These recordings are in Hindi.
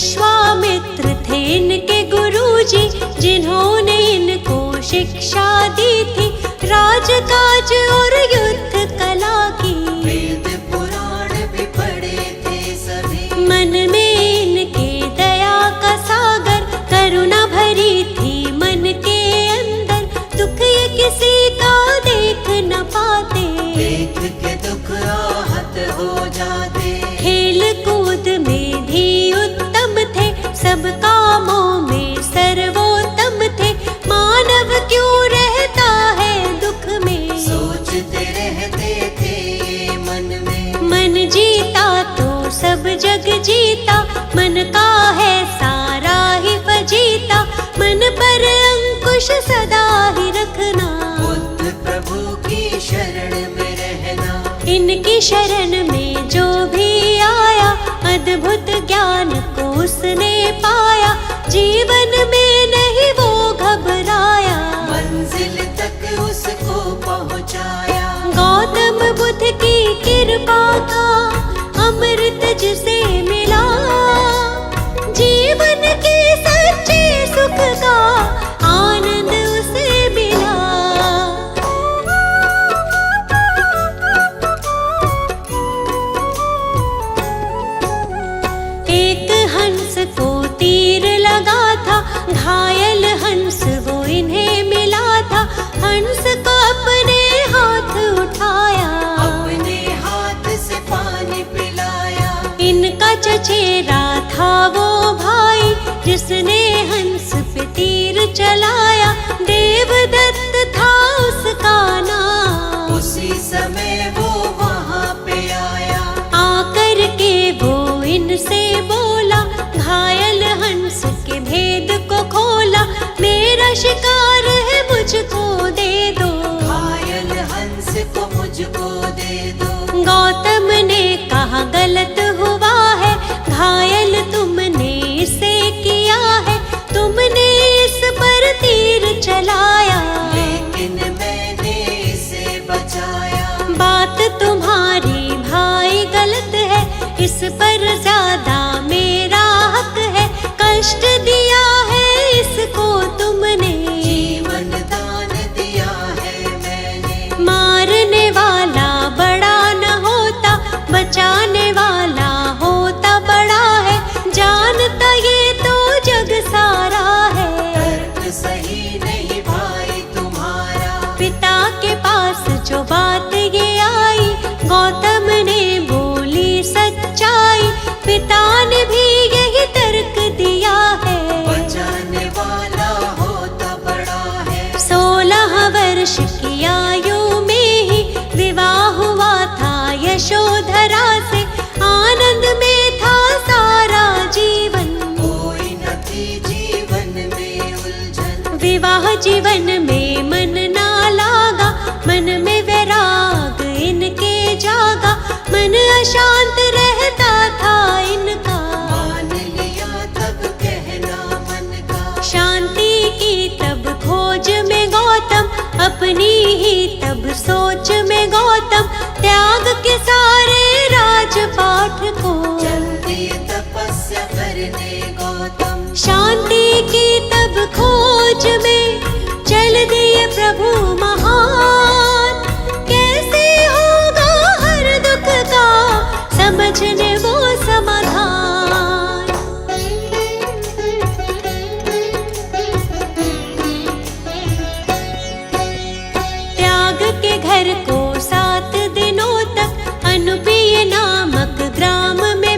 विश्वामित्र थे इनके गुरुजी, जिन्होंने इनको शिक्षा दी थी राजकाज और युद्ध कला की। वेद पुराण भी पढ़े थे सभी, मन में इनके दया का सागर, करुणा भरी थी मन के अंदर, दुख ये किसी का देख न पाते, देख के दुख आहत हो जाते। खेल कूद में भी उत्तम थे, सब कामों में सर्वोत्तम थे, मानव क्यों रहता है दुख में, सोचते रहते थे मन में। मन जीता तो सब जग जीता, मन का है सारा ही फजीता, मन पर अंकुश सदा ही रखना, बुद्ध प्रभु की शरण में रहना। इनकी शरण में जो भी आया, अद्भुत ज्ञान को उसने पाया, जीवन में नहीं वो घबराया, मंजिल तक उसको पहुंचाया। गौतम बुद्ध की कृपा का अमृत जिसे मिला, जीवन के सच्चे सुख का आनंद उसे मिला। एक हंस को तीर लगा था, घायल हंस वो इन्हें मिला था, हंस को अपने हाथ उठाया, अपने हाथ से पानी पिलाया। इनका चचेरा था वो भाई, जिसने हंस पे तीर चलाया, देवदत्त था उसका नाम, उसी समय वो वहाँ पे आया। आकर के वो इनसे बोला, घायल हंस के भेद को खोला, मेरा शिकार है मुझको दे दो, घायल हंस को मुझको दे दो। गौतम ने कहा गलत हुआ है, घायल तुमने इसे किया है, तुमने इस पर तीर चलाया, लेकिन मैंने इसे बचाया। बात तुम्हारी भाई गलत है, इस पर ज्यादा मेरा हक है, कष्ट दिया है इसको तुमने, जीवन दान दिया है मैंने। मारने वाला बड़ा न होता, बचाने वाला होता बड़ा है, जानता ये तो जग सारा है, तर्क सही नहीं भाई तुम्हारा। पिता के पास जो बात ये आई, गौतम ने बोली सच्चाई, पिता ने भी यही तर्क दिया है, बचाने वाला होता बड़ा है। 16 वर्ष की आयु में ही विवाह हुआ था यशोधरा से, आनंद में था सारा जीवन, कोई न थी जीवन में उलझन। विवाह जीवन में मन ना लागा, मन में वैराग इनके जागा, मन अशांत रहता था इनका, मान लिया तब कहना मन का। शांति की तब खोज में गौतम, अपनी ही तब सोच में गौतम, त्याग के सारे राजपाठ को, चल दिए तपस्या करने गौतम। शांति की तब खोज में चल दिए प्रभु महान, कैसे होगा हर दुख का समझने वो समाधान। त्याग के घर को 7 दिनों तक अनुपीय नामक ग्राम में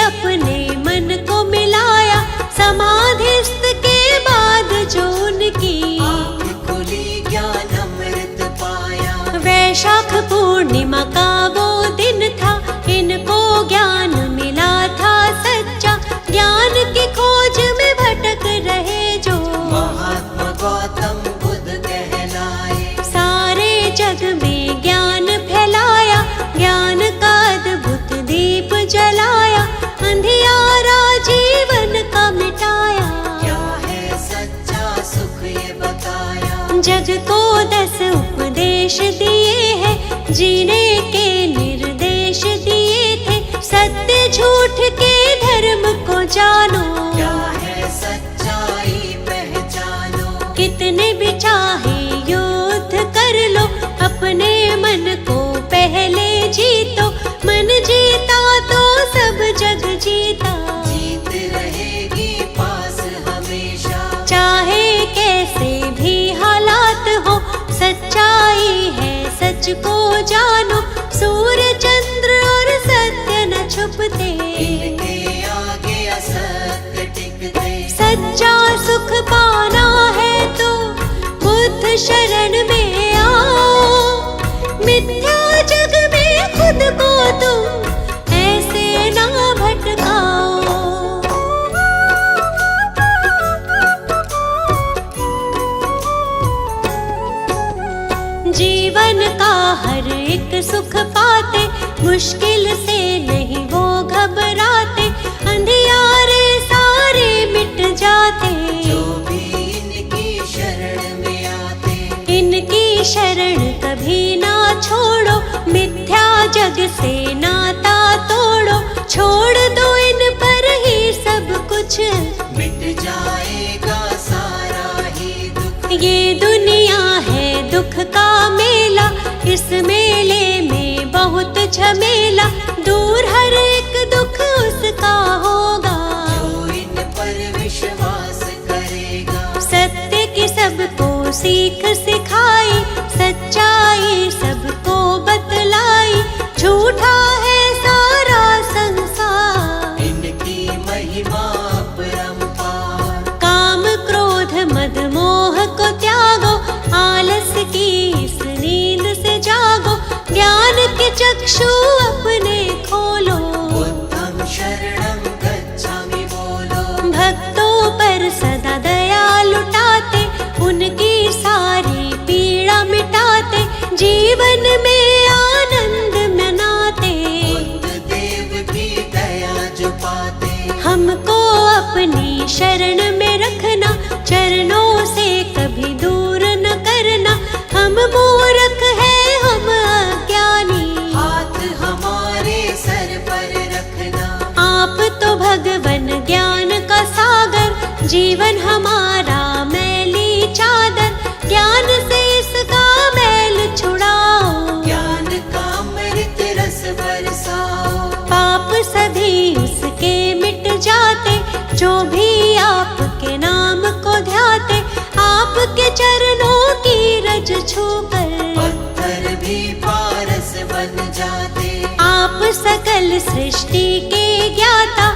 अपने मन को मिलाया, समाधिस्थ के बाद जो उनकी आँख खुली ज्ञान अमृत पाया। वैशाख पूर्णिमा का वो दिन था, इनको ज्ञान मिला था सच्चा। ज्ञान की खोज में भटक रहे जो महात्मा गौतम बुद्ध कहलाए। सारे जग में ज्ञान फैलाया, ज्ञान का अद्भुत दीप जलाया, अंधियारा जीवन का मिटाया। क्या है सच्चा सुख ये बताया। जग को 10 उपदेश दिए हैं, जीने के निर्देश दिए थे। सत्य झूठ के धर्म को जानो, क्या है सच्चाई पहचानो। कितने भी चाहे युद्ध कर लो, अपने मन को पहले जीतो। मन जीता तो सब जग जीता, जीत रहेगी पास हमेशा। चाहे कैसे भी हालात हो, सच्चाई है सच को जानो। सूर्य चंद्र और सत्य न छुपते, इनके आगे असत्य टिकते। सच्चा सुख पाना है तो बुद्ध शरण में आओ। मिथ्या जग में खुद को तुम ऐसे ना भटकाओ। जीवन का हर एक सुख पाते, मुश्किल से नहीं वो घबराते। अंधियारे सारे मिट जाते, जो भी इनकी शरण में आते। इनकी शरण कभी ना छोड़ो, मिथ्या जग से नाता तोड़ो। छोड़ दो इन पर ही सब कुछ, मिट जाएगा सारा ही दुख। ये दुनिया है दुख का मेला, इस मेले में बहुत झमेला। दूर हर एक दुख उसका होगा, जो इन पर विश्वास करेगा। सत्य की सबको सीख सिखाई, सच्चाई सबको बतलाई। झूठा है सारा संसार, इनकी महिमा अपरंपार। काम क्रोध मद मोह को त्यागो, आलस की इस नींद से जागो। ज्ञान के चक्षु अपने खोलो, बुद्धं शरणं गच्छामि बोलो। भक्तों पर सदा दया लुटाते, उनकी सारी पीड़ा मिटाते। जीवन में आनंद मनाते, बुद्ध देव की दया जो पाते। हमको अपनी शरण में रखना, चरणों से कभी दूर न करना। हम मूर्ख हैं हम अज्ञानी, हाथ हमारे सर पर रखना। आप तो भगवन ज्ञान का सागर, जीवन हमारा मैली चादर। ज्ञान से इसका मैल छुड़ाओ, ज्ञान का अमृत रस बरसाओ। पाप सभी उसके मिट जाते, जो भी आपके नाम को ध्याते। आपके चरणों की रज छूकर पत्थर भी पारस बन जाते। आप सकल सृष्टि के ज्ञाता,